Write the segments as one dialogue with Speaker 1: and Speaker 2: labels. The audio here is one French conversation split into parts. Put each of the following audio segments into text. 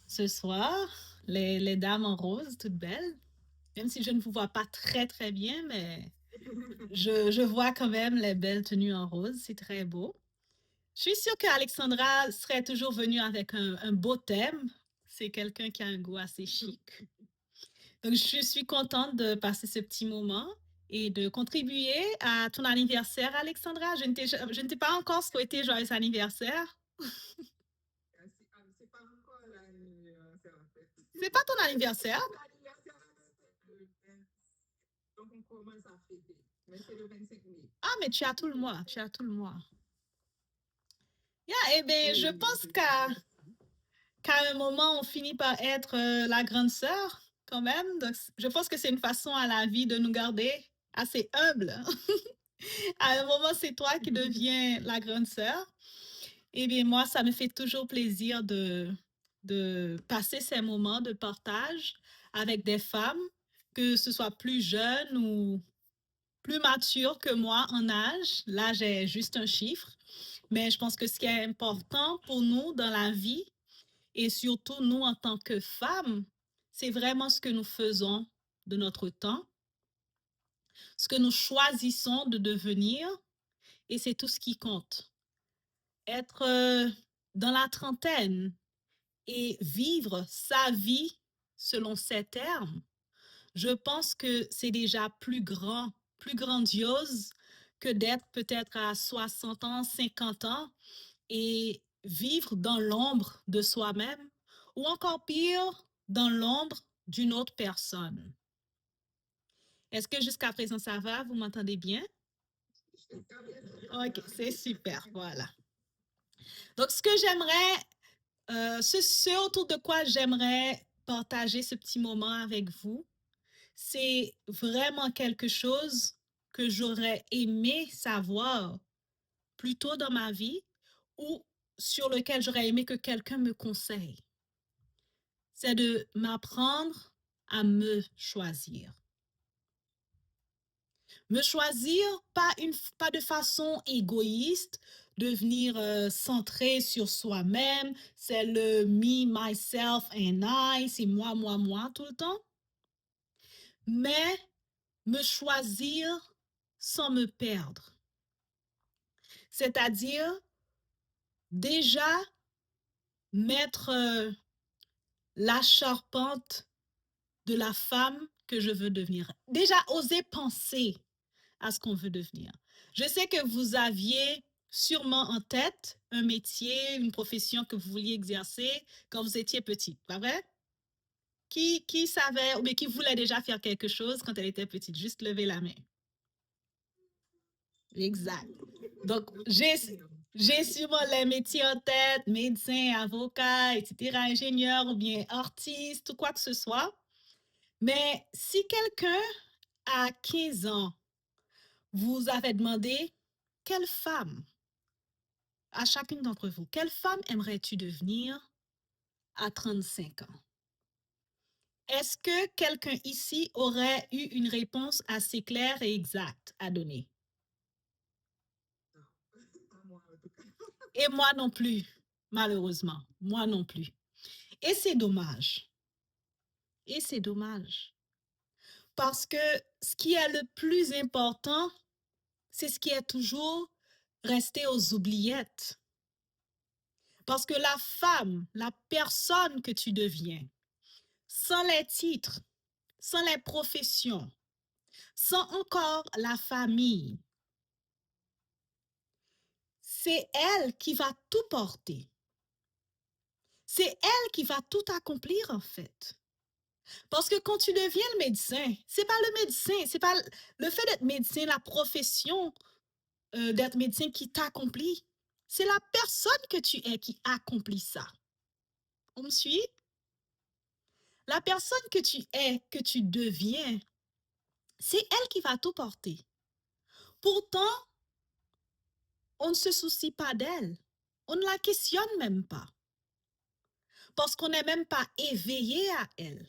Speaker 1: Ce soir, les dames en rose, toutes belles, même si je ne vous vois pas très très bien, mais je vois quand même les belles tenues en rose, c'est très beau. Je suis sûre qu'Alexandra serait toujours venue avec un beau thème. C'est quelqu'un qui a un goût assez chic. Donc, je suis contente de passer ce petit moment et de contribuer à ton anniversaire, Alexandra. Je ne t'ai pas encore souhaité joyeux anniversaire.
Speaker 2: C'est pas encore l'anniversaire en fait.
Speaker 1: C'est pas ton anniversaire?
Speaker 2: C'est l'anniversaire le 20. Donc on commence à fêter. Mais c'est le 25 mai.
Speaker 1: Ah, mais tu as tout le mois, tu as tout le mois. Yeah, eh bien,
Speaker 2: Oui,
Speaker 1: je
Speaker 2: oui,
Speaker 1: pense
Speaker 2: c'est ça, merci.
Speaker 1: qu'à un moment, on finit par être la grande sœur, quand même. Donc, je pense que c'est une façon à la vie de nous garder assez humbles. À un moment, c'est toi qui deviens la grande sœur. Eh bien, moi, ça me fait toujours plaisir de passer ces moments de partage avec des femmes, que ce soit plus jeunes ou plus matures que moi en âge. L'âge est juste un chiffre. Mais je pense que ce qui est important pour nous dans la vie, et surtout nous en tant que femmes, c'est vraiment ce que nous faisons de notre temps, ce que nous choisissons de devenir, et c'est tout ce qui compte. Être dans la trentaine et vivre sa vie selon ses termes, je pense que c'est déjà plus grand, plus grandiose que d'être peut-être à 60 ans, 50 ans et vivre dans l'ombre de soi-même ou encore pire, dans l'ombre d'une autre personne. Est-ce que jusqu'à présent ça va? Vous m'entendez bien? Ok, c'est super, voilà. Donc, ce que j'aimerais, ce autour de quoi j'aimerais partager ce petit moment avec vous, c'est vraiment quelque chose que j'aurais aimé savoir plus tôt dans ma vie ou sur lequel j'aurais aimé que quelqu'un me conseille. C'est de m'apprendre à me choisir. Me choisir, pas de façon égoïste, devenir centré sur soi-même, c'est le me, myself and I, c'est moi tout le temps, mais me choisir sans me perdre. C'est-à-dire déjà mettre la charpente de la femme que je veux devenir. Déjà oser penser à ce qu'on veut devenir. Je sais que vous aviez sûrement en tête un métier, une profession que vous vouliez exercer quand vous étiez petite, pas vrai? Qui savait ou bien qui voulait déjà faire quelque chose quand elle était petite? Juste lever la main. Exact. Donc, j'ai sûrement les métiers en tête, médecin, avocat, etc., ingénieur ou bien artiste ou quoi que ce soit. Mais si quelqu'un à 15 ans vous avait demandé quelle femme, à chacune d'entre vous, quelle femme aimerais-tu devenir à 35 ans? Est-ce que quelqu'un ici aurait eu une réponse assez claire et exacte à donner?
Speaker 2: Non, pas moi en tout cas.
Speaker 1: Et moi non plus, malheureusement, moi non plus. Et c'est dommage. Et c'est dommage. Parce que ce qui est le plus important, c'est ce qui est toujours resté aux oubliettes. Parce que la femme, la personne que tu deviens, sans les titres, sans les professions, sans encore la famille, c'est elle qui va tout porter. C'est elle qui va tout accomplir en fait. Parce que quand tu deviens le médecin, c'est pas le médecin, c'est pas le fait d'être médecin, la profession d'être médecin qui t'accomplit. C'est la personne que tu es qui accomplit ça. On me suit? La personne que tu es, que tu deviens, c'est elle qui va tout porter. Pourtant, on ne se soucie pas d'elle. On ne la questionne même pas. Parce qu'on n'est même pas éveillé à elle.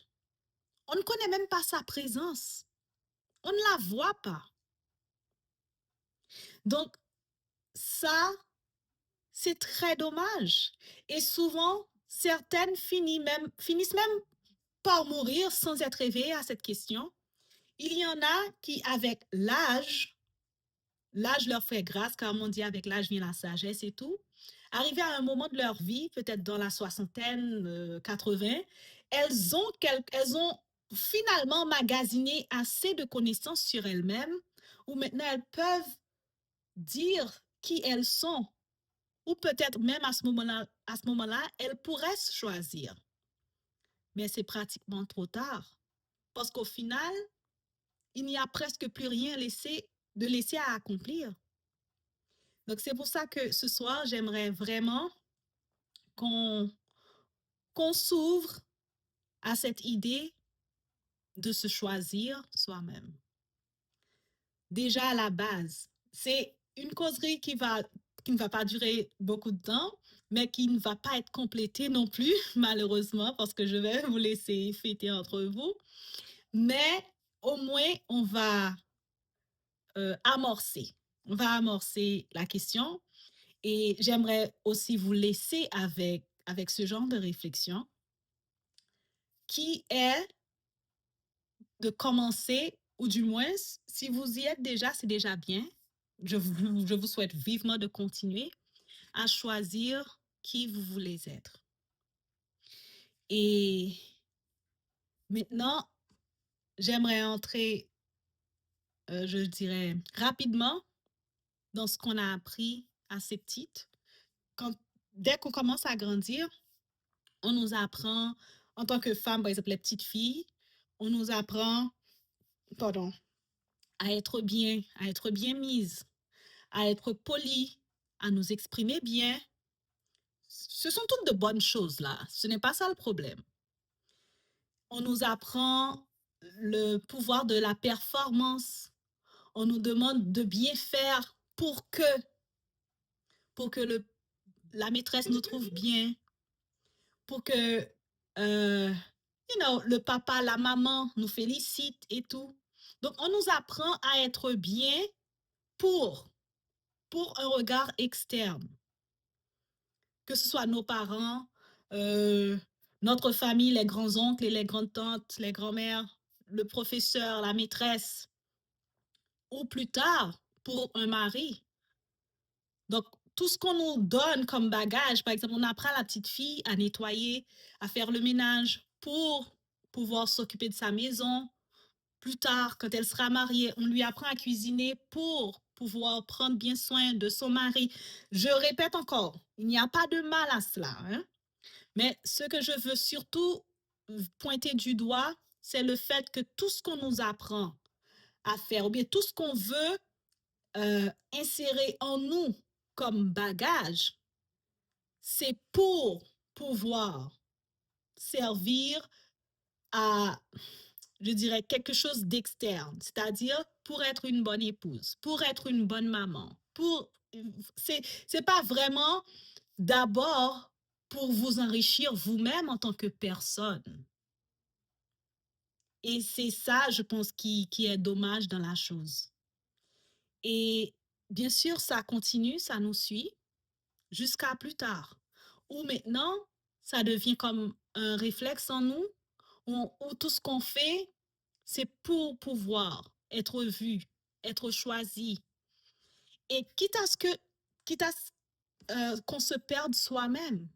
Speaker 1: On ne connaît même pas sa présence. On ne la voit pas. Donc, ça, c'est très dommage. Et souvent, Certaines finissent même par mourir sans être éveillées à cette question. Il y en a qui, avec l'âge leur fait grâce, comme on dit, avec l'âge vient la sagesse et tout. Arrivé à un moment de leur vie, peut-être dans la soixantaine, 80, elles ont finalement magasiné assez de connaissances sur elles-mêmes où maintenant elles peuvent dire qui elles sont. Ou peut-être même à ce moment-là, elles pourraient se choisir. Mais c'est pratiquement trop tard. Parce qu'au final, il n'y a presque plus rien de laisser à accomplir. Donc, c'est pour ça que ce soir, j'aimerais vraiment qu'on qu'on s'ouvre à cette idée de se choisir soi-même. Déjà à la base, c'est une causerie qui ne va pas durer beaucoup de temps, mais qui ne va pas être complétée non plus, malheureusement, parce que je vais vous laisser fêter entre vous. Mais au moins, amorcer. On va amorcer la question. Et j'aimerais aussi vous laisser avec ce genre de réflexion qui est de commencer, ou du moins, si vous y êtes déjà, c'est déjà bien. Je vous souhaite vivement de continuer à choisir qui vous voulez être. Et maintenant, j'aimerais entrer, je dirais, rapidement dans ce qu'on a appris assez petite. Quand, dès qu'on commence à grandir, on nous apprend, en tant que femme, par exemple, les petites filles, on nous apprend, pardon, à être bien mise, à être polie, à nous exprimer bien. Ce sont toutes de bonnes choses là. Ce n'est pas ça le problème. On nous apprend le pouvoir de la performance. On nous demande de bien faire pour que la maîtresse nous trouve bien, pour que le papa, la maman nous félicite et tout. Donc, on nous apprend à être bien pour, pour un regard externe, que ce soit nos parents, euh, notre famille, les grands-oncles et les grandes-tantes, les grands-mères, le professeur, la maîtresse, ou plus tard, pour un mari. Donc, tout ce qu'on nous donne comme bagage, par exemple, on apprend à la petite fille à nettoyer, à faire le ménage pour pouvoir s'occuper de sa maison. Plus tard, quand elle sera mariée, on lui apprend à cuisiner pour pouvoir prendre bien soin de son mari. Je répète encore, il n'y a pas de mal à cela, hein? Mais ce que je veux surtout pointer du doigt, c'est le fait que tout ce qu'on nous apprend à faire, ou bien tout ce qu'on veut insérer en nous comme bagage, c'est pour pouvoir servir à, je dirais, quelque chose d'externe, c'est-à-dire pour être une bonne épouse, pour être une bonne maman, c'est pas vraiment d'abord pour vous enrichir vous-même en tant que personne. Et c'est ça, je pense, qui est dommage dans la chose. Et bien sûr, ça continue, ça nous suit jusqu'à plus tard. Ou maintenant, ça devient comme un réflexe en nous, où tout ce qu'on fait, c'est pour pouvoir être vu, être choisi. Et qu'on se perde soi-même,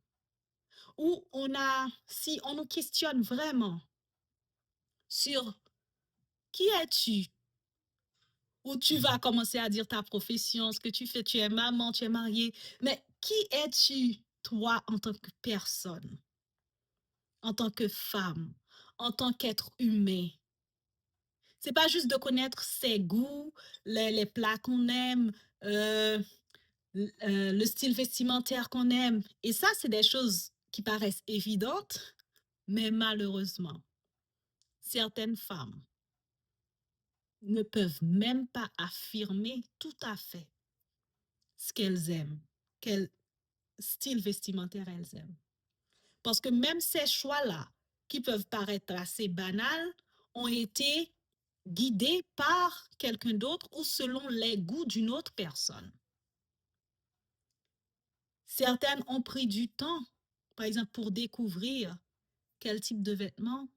Speaker 1: si on nous questionne vraiment sur qui es-tu, où tu vas commencer à dire ta profession, ce que tu fais, tu es maman, tu es mariée, mais qui es-tu, toi, en tant que personne, en tant que femme, en tant qu'être humain? C'est pas juste de connaître ses goûts, les plats qu'on aime, euh, le style vestimentaire qu'on aime. Et ça, c'est des choses qui paraissent évidentes, mais malheureusement, certaines femmes ne peuvent même pas affirmer tout à fait ce qu'elles aiment, quel style vestimentaire elles aiment. Parce que même ces choix-là, qui peuvent paraître assez banals, ont été guidés par quelqu'un d'autre ou selon les goûts d'une autre personne. Certaines ont pris du temps, par exemple, pour découvrir quel type de vêtements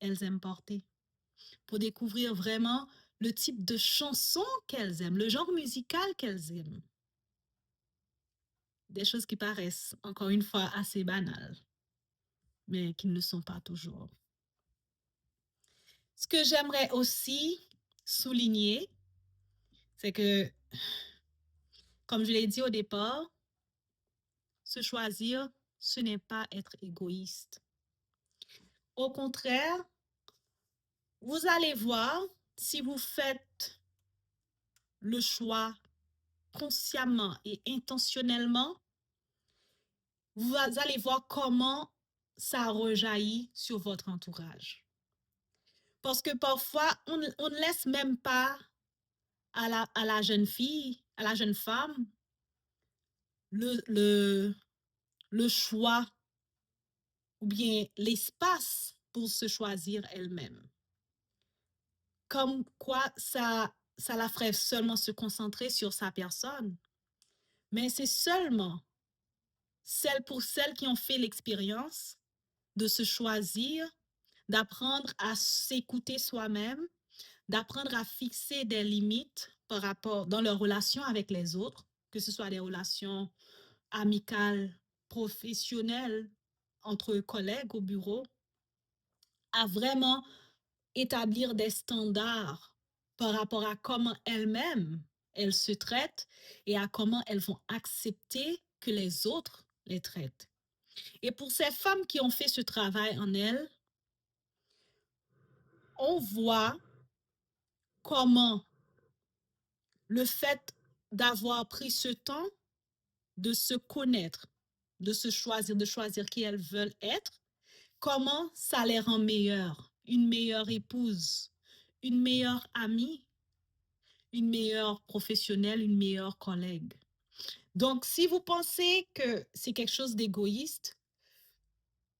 Speaker 1: elles aiment porter, pour découvrir vraiment le type de chanson qu'elles aiment, le genre musical qu'elles aiment. Des choses qui paraissent, encore une fois, assez banales, mais qui ne le sont pas toujours. Ce que j'aimerais aussi souligner, c'est que, comme je l'ai dit au départ, se choisir, ce n'est pas être égoïste. Au contraire, vous allez voir, si vous faites le choix consciemment et intentionnellement, vous allez voir comment ça rejaillit sur votre entourage. Parce que parfois, on ne laisse même pas à la jeune fille, à la jeune femme, le, le, le choix ou bien l'espace pour se choisir elle-même. Comme quoi, ça la ferait seulement se concentrer sur sa personne. Mais c'est seulement pour celles qui ont fait l'expérience de se choisir, d'apprendre à s'écouter soi-même, d'apprendre à fixer des limites par rapport dans leurs relations avec les autres, que ce soit des relations amicales, professionnelles, entre collègues au bureau, à vraiment établir des standards par rapport à comment elles-mêmes elles se traitent et à comment elles vont accepter que les autres les traitent. Et pour ces femmes qui ont fait ce travail en elles, on voit comment le fait d'avoir pris ce temps de se connaître, de choisir qui elles veulent être, comment ça les rend meilleures, une meilleure épouse, une meilleure amie, une meilleure professionnelle, une meilleure collègue. Donc, si vous pensez que c'est quelque chose d'égoïste,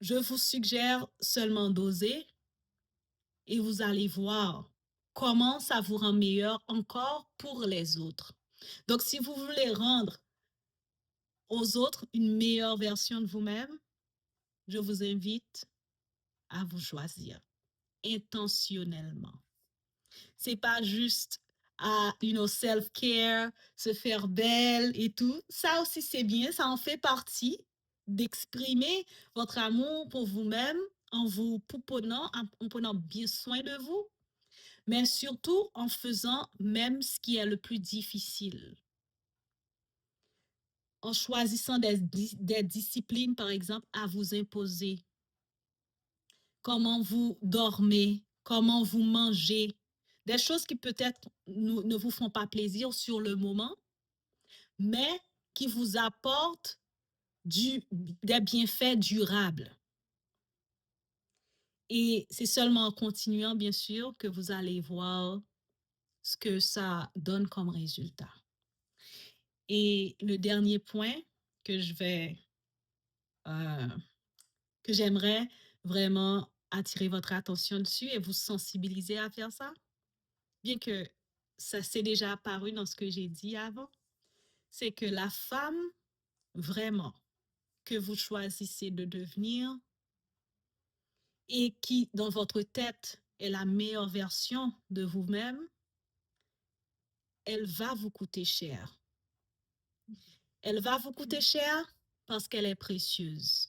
Speaker 1: je vous suggère seulement d'oser et vous allez voir comment ça vous rend meilleur encore pour les autres. Donc, si vous voulez rendre aux autres une meilleure version de vous-même, je vous invite à vous choisir intentionnellement. C'est pas juste à self-care, se faire belle et tout. Ça aussi, c'est bien, ça en fait partie d'exprimer votre amour pour vous-même en vous pouponnant, en prenant bien soin de vous, mais surtout en faisant même ce qui est le plus difficile. En choisissant des disciplines, par exemple, à vous imposer. Comment vous dormez, comment vous mangez, des choses qui peut-être ne vous font pas plaisir sur le moment, mais qui vous apportent des bienfaits durables. Et c'est seulement en continuant, bien sûr, que vous allez voir ce que ça donne comme résultat. Et le dernier point que euh, que j'aimerais vraiment attirer votre attention dessus et vous sensibiliser à faire ça, bien que ça s'est déjà apparu dans ce que j'ai dit avant, c'est que la femme vraiment que vous choisissez de devenir et qui, dans votre tête, est la meilleure version de vous-même, elle va vous coûter cher. Elle va vous coûter cher parce qu'elle est précieuse.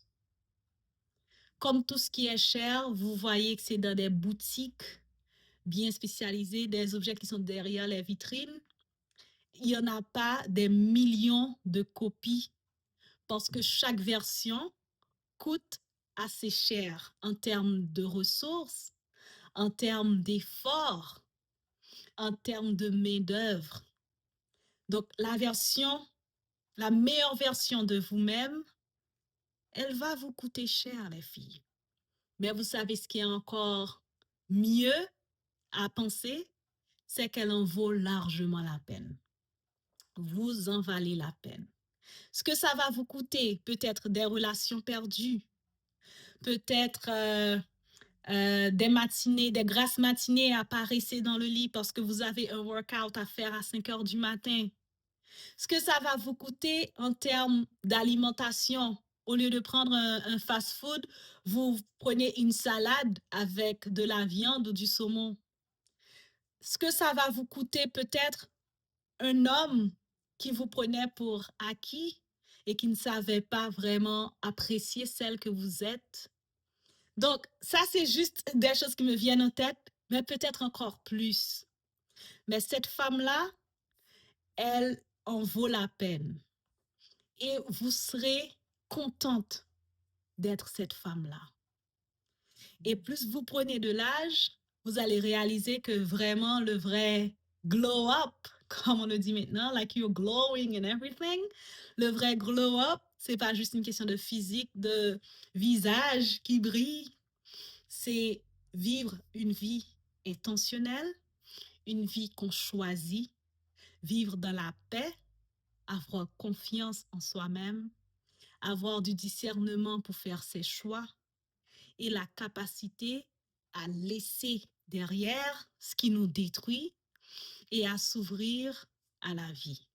Speaker 1: Comme tout ce qui est cher, vous voyez que c'est dans des boutiques bien spécialisées, des objets qui sont derrière les vitrines. Il n'y en a pas des millions de copies parce que chaque version coûte assez cher en termes de ressources, en termes d'efforts, en termes de main-d'œuvre. Donc, la meilleure version de vous-même, elle va vous coûter cher, les filles. Mais vous savez ce qui est encore mieux à penser, c'est qu'elle en vaut largement la peine. Vous en valez la peine. Ce que ça va vous coûter, peut-être des relations perdues, peut-être des matinées, des grasses matinées à paresser dans le lit parce que vous avez un workout à faire à 5 heures du matin. Ce que ça va vous coûter en termes d'alimentation, Au lieu de prendre un fast-food, vous prenez une salade avec de la viande ou du saumon. Ce que ça va vous coûter peut-être un homme qui vous prenait pour acquis et qui ne savait pas vraiment apprécier celle que vous êtes. Donc, ça, c'est juste des choses qui me viennent en tête, mais peut-être encore plus. Mais cette femme-là, elle en vaut la peine. Et vous serez contente d'être cette femme-là. Et plus vous prenez de l'âge, vous allez réaliser que vraiment le vrai glow up, comme on le dit maintenant, like you're glowing and everything, le vrai glow up, c'est pas juste une question de physique, de visage qui brille, c'est vivre une vie intentionnelle, une vie qu'on choisit, vivre dans la paix, avoir confiance en soi-même, avoir du discernement pour faire ses choix et la capacité à laisser derrière ce qui nous détruit et à s'ouvrir à la vie.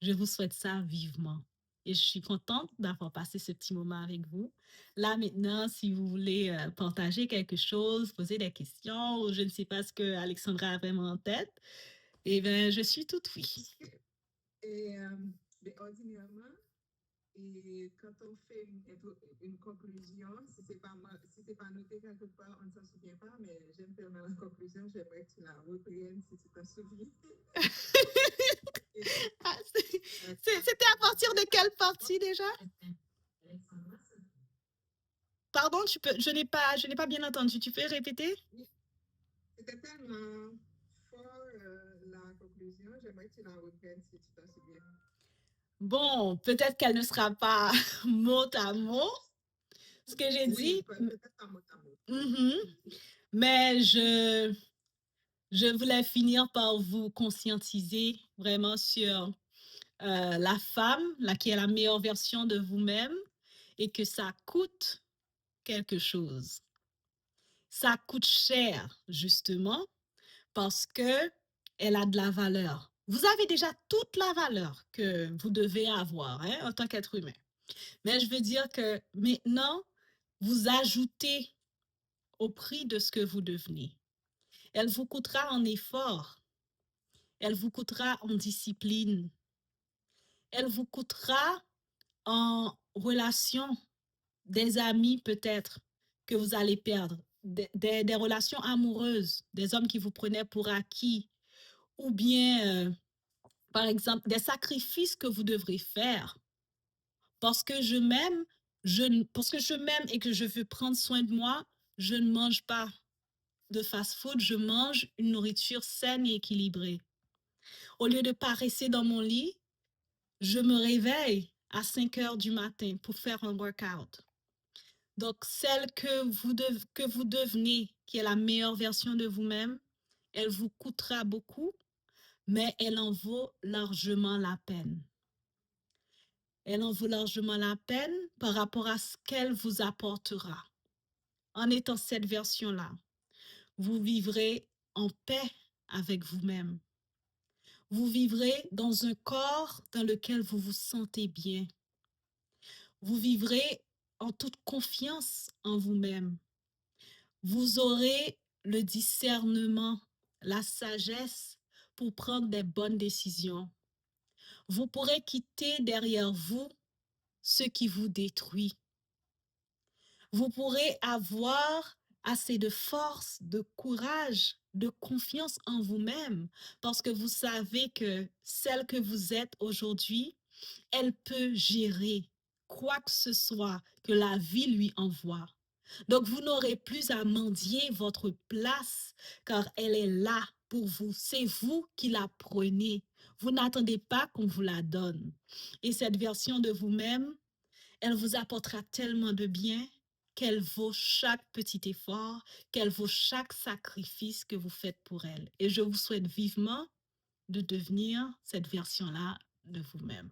Speaker 1: Je vous souhaite ça vivement. Et je suis contente d'avoir passé ce petit moment avec vous. Là, maintenant, si vous voulez partager quelque chose, poser des questions, ou je ne sais pas ce que Alexandra a vraiment en tête, eh bien, je suis toute oui.
Speaker 2: Et ordinairement, et quand on fait une conclusion, si c'est pas noté quelque part, on ne s'en souvient pas, mais j'aime tellement la conclusion, j'aimerais que tu la reprennes si tu t'en souviens.
Speaker 1: Ah, c'était à partir de quelle partie déjà? Pardon, je n'ai pas bien entendu. Tu peux répéter?
Speaker 2: C'était tellement fort la conclusion, j'aimerais que tu la reprennes si tu t'en souviens.
Speaker 1: Bon, peut-être qu'elle ne sera pas mot à mot, ce que j'ai dit.
Speaker 2: Oui, peut-être pas mot à mot.
Speaker 1: Mhm. Mais je voulais finir par vous conscientiser vraiment sur la femme, qui est la meilleure version de vous-même, et que ça coûte quelque chose. Ça coûte cher, justement, parce que elle a de la valeur. Vous avez déjà toute la valeur que vous devez avoir hein, en tant qu'être humain. Mais je veux dire que maintenant, vous ajoutez au prix de ce que vous devenez. Elle vous coûtera en effort. Elle vous coûtera en discipline. Elle vous coûtera en relation, des amis peut-être que vous allez perdre, des relations amoureuses, des hommes qui vous prenaient pour acquis, ou bien, par exemple, des sacrifices que vous devrez faire parce que je m'aime, parce que je m'aime et que je veux prendre soin de moi, je ne mange pas de fast-food, je mange une nourriture saine et équilibrée. Au lieu de paresser dans mon lit, je me réveille à 5 heures du matin pour faire un workout. Donc, celle que vous devenez, qui est la meilleure version de vous-même, elle vous coûtera beaucoup, mais elle en vaut largement la peine. Elle en vaut largement la peine par rapport à ce qu'elle vous apportera. En étant cette version-là, vous vivrez en paix avec vous-même. Vous vivrez dans un corps dans lequel vous vous sentez bien. Vous vivrez en toute confiance en vous-même. Vous aurez le discernement, la sagesse pour prendre des bonnes décisions. Vous pourrez quitter derrière vous ce qui vous détruit. Vous pourrez avoir assez de force, de courage, de confiance en vous-même parce que vous savez que celle que vous êtes aujourd'hui, elle peut gérer quoi que ce soit que la vie lui envoie. Donc, vous n'aurez plus à mendier votre place car elle est là pour vous. C'est vous qui la prenez. Vous n'attendez pas qu'on vous la donne. Et cette version de vous-même, elle vous apportera tellement de bien qu'elle vaut chaque petit effort, qu'elle vaut chaque sacrifice que vous faites pour elle. Et je vous souhaite vivement de devenir cette version-là de vous-même.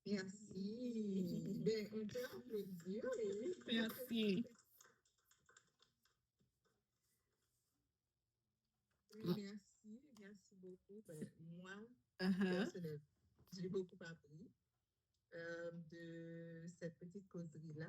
Speaker 2: Merci. Ben, on peut applaudir.
Speaker 1: Merci.
Speaker 2: Merci beaucoup. Ben, moi, personnellement, j'ai beaucoup appris. de cette petite causerie-là.